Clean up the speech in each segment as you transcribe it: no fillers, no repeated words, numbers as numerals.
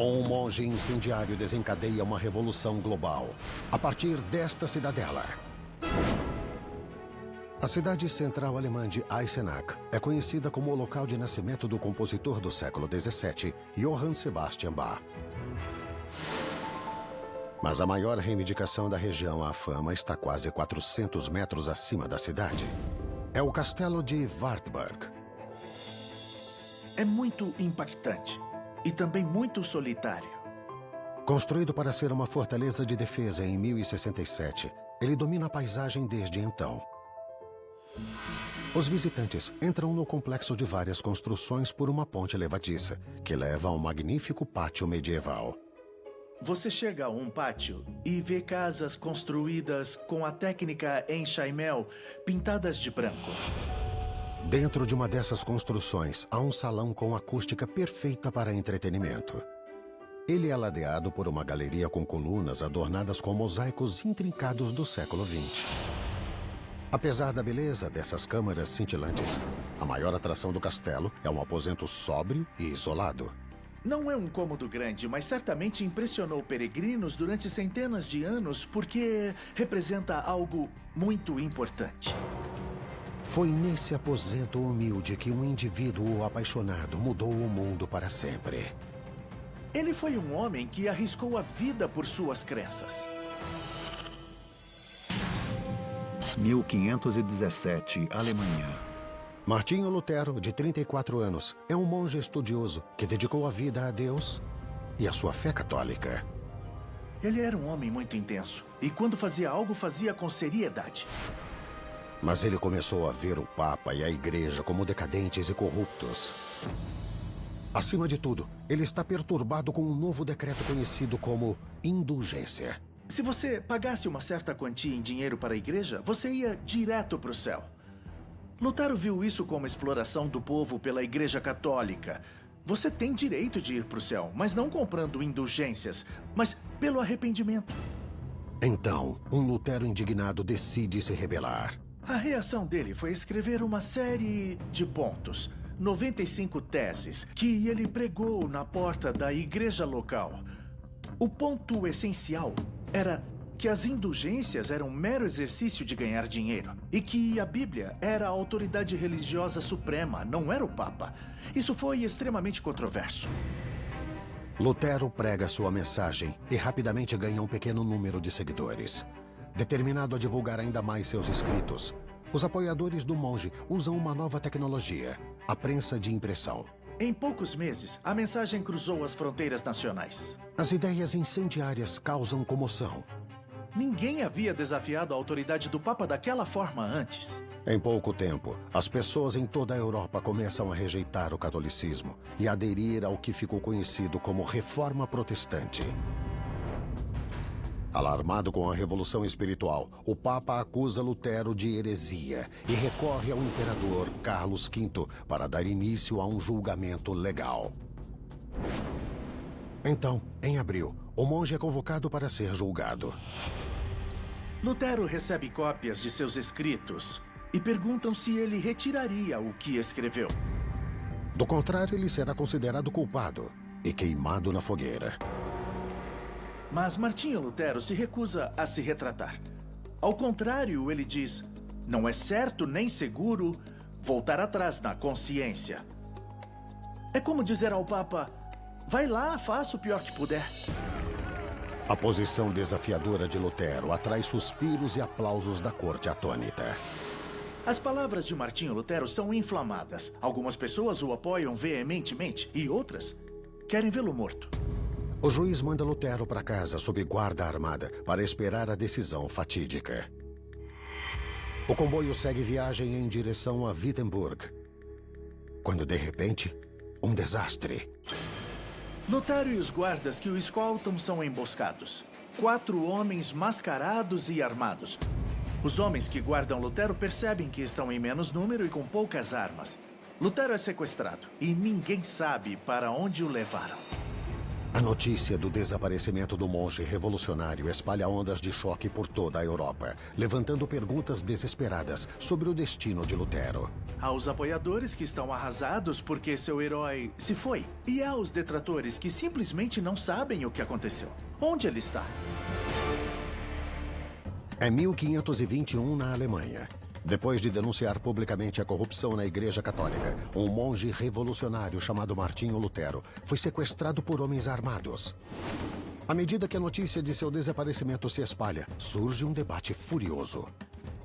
Um monge incendiário desencadeia uma revolução global a partir desta cidadela. A cidade central alemã de Eisenach é conhecida como o local de nascimento do compositor do século XVII, Johann Sebastian Bach. Mas a maior reivindicação da região à fama está quase 400 metros acima da cidade. É o castelo de Wartburg. É muito impactante e também muito solitário. Construído para ser uma fortaleza de defesa em 1067, ele domina a paisagem desde então. Os visitantes entram no complexo de várias construções por uma ponte levadiça, que leva a um magnífico pátio medieval. Você chega a um pátio e vê casas construídas com a técnica enxaimel pintadas de branco. Dentro de uma dessas construções, há um salão com acústica perfeita para entretenimento. Ele é ladeado por uma galeria com colunas adornadas com mosaicos intrincados do século XX. Apesar da beleza dessas câmaras cintilantes, a maior atração do castelo é um aposento sóbrio e isolado. Não é um cômodo grande, mas certamente impressionou peregrinos durante centenas de anos porque representa algo muito importante. Foi nesse aposento humilde que um indivíduo apaixonado mudou o mundo para sempre. Ele foi um homem que arriscou a vida por suas crenças. 1517, Alemanha. Martinho Lutero, de 34 anos, é um monge estudioso que dedicou a vida a Deus e a sua fé católica. Ele era um homem muito intenso e quando fazia algo, fazia com seriedade. Mas ele começou a ver o Papa e a Igreja como decadentes e corruptos. Acima de tudo, ele está perturbado com um novo decreto conhecido como indulgência. Se você pagasse uma certa quantia em dinheiro para a igreja, você ia direto para o céu. Lutero viu isso como exploração do povo pela Igreja Católica. Você tem direito de ir para o céu, mas não comprando indulgências, mas pelo arrependimento. Então, um Lutero indignado decide se rebelar. A reação dele foi escrever uma série de pontos, 95 teses, que ele pregou na porta da igreja local. O ponto essencial era que as indulgências eram um mero exercício de ganhar dinheiro e que a Bíblia era a autoridade religiosa suprema, não era o Papa. Isso foi extremamente controverso. Lutero prega sua mensagem e rapidamente ganha um pequeno número de seguidores. Determinado a divulgar ainda mais seus escritos, os apoiadores do monge usam uma nova tecnologia, a prensa de impressão. Em poucos meses, a mensagem cruzou as fronteiras nacionais. As ideias incendiárias causam comoção. Ninguém havia desafiado a autoridade do Papa daquela forma antes. Em pouco tempo, as pessoas em toda a Europa começam a rejeitar o catolicismo e aderir ao que ficou conhecido como Reforma Protestante. Alarmado com a revolução espiritual, o Papa acusa Lutero de heresia e recorre ao imperador Carlos V para dar início a um julgamento legal. Então, em abril, o monge é convocado para ser julgado. Lutero recebe cópias de seus escritos e perguntam se ele retiraria o que escreveu. Do contrário, ele será considerado culpado e queimado na fogueira. Mas Martinho Lutero se recusa a se retratar. Ao contrário, ele diz: não é certo nem seguro voltar atrás na consciência. É como dizer ao Papa: vai lá, faça o pior que puder. A posição desafiadora de Lutero atrai suspiros e aplausos da corte atônita. As palavras de Martinho Lutero são inflamadas. Algumas pessoas o apoiam veementemente e outras querem vê-lo morto. O juiz manda Lutero para casa sob guarda armada para esperar a decisão fatídica. O comboio segue viagem em direção a Wittenberg, quando de repente, um desastre. Lutero e os guardas que o escoltam são emboscados. 4 homens mascarados e armados. Os homens que guardam Lutero percebem que estão em menos número e com poucas armas. Lutero é sequestrado e ninguém sabe para onde o levaram. A notícia do desaparecimento do monge revolucionário espalha ondas de choque por toda a Europa, levantando perguntas desesperadas sobre o destino de Lutero. Há os apoiadores que estão arrasados porque seu herói se foi. E há os detratores que simplesmente não sabem o que aconteceu. Onde ele está? É 1521 na Alemanha. Depois de denunciar publicamente a corrupção na Igreja Católica, um monge revolucionário chamado Martinho Lutero foi sequestrado por homens armados. À medida que a notícia de seu desaparecimento se espalha, surge um debate furioso.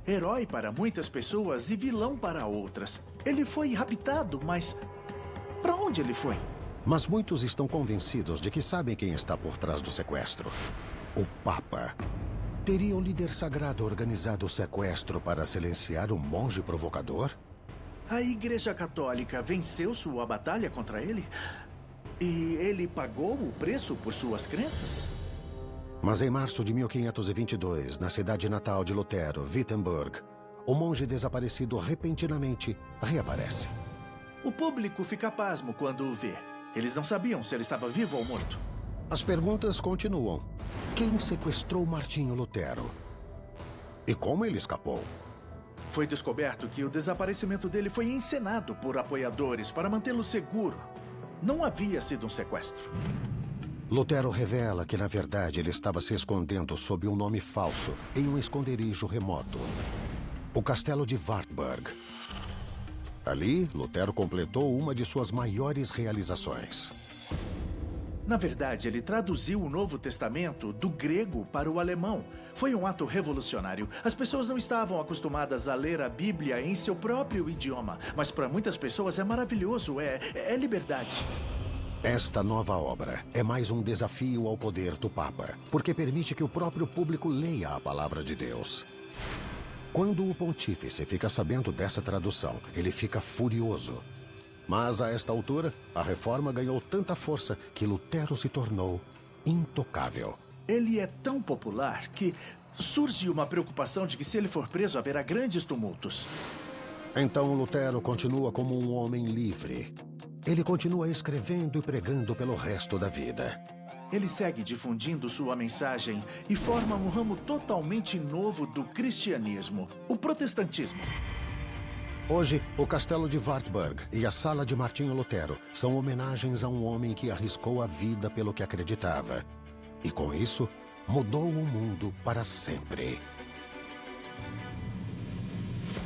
Herói para muitas pessoas e vilão para outras. Ele foi raptado, mas para onde ele foi? Mas muitos estão convencidos de que sabem quem está por trás do sequestro. O Papa. Teria o líder sagrado organizado o sequestro para silenciar o monge provocador? A Igreja Católica venceu sua batalha contra ele? E ele pagou o preço por suas crenças? Mas em março de 1522, na cidade natal de Lutero, Wittenberg, o monge desaparecido repentinamente reaparece. O público fica pasmo quando o vê. Eles não sabiam se ele estava vivo ou morto. As perguntas continuam. Quem sequestrou Martinho Lutero? E como ele escapou? Foi descoberto que o desaparecimento dele foi encenado por apoiadores para mantê-lo seguro. Não havia sido um sequestro. Lutero revela que, na verdade, ele estava se escondendo sob um nome falso em um esconderijo remoto. O castelo de Wartburg. Ali, Lutero completou uma de suas maiores realizações. Na verdade, ele traduziu o Novo Testamento do grego para o alemão. Foi um ato revolucionário. As pessoas não estavam acostumadas a ler a Bíblia em seu próprio idioma. Mas para muitas pessoas é maravilhoso, é liberdade. Esta nova obra é mais um desafio ao poder do Papa, porque permite que o próprio público leia a palavra de Deus. Quando o pontífice fica sabendo dessa tradução, ele fica furioso. Mas, a esta altura, a reforma ganhou tanta força que Lutero se tornou intocável. Ele é tão popular que surge uma preocupação de que, se ele for preso, haverá grandes tumultos. Então, Lutero continua como um homem livre. Ele continua escrevendo e pregando pelo resto da vida. Ele segue difundindo sua mensagem e forma um ramo totalmente novo do cristianismo, o protestantismo. Hoje, o Castelo de Wartburg e a Sala de Martinho Lutero são homenagens a um homem que arriscou a vida pelo que acreditava. E com isso, mudou o mundo para sempre.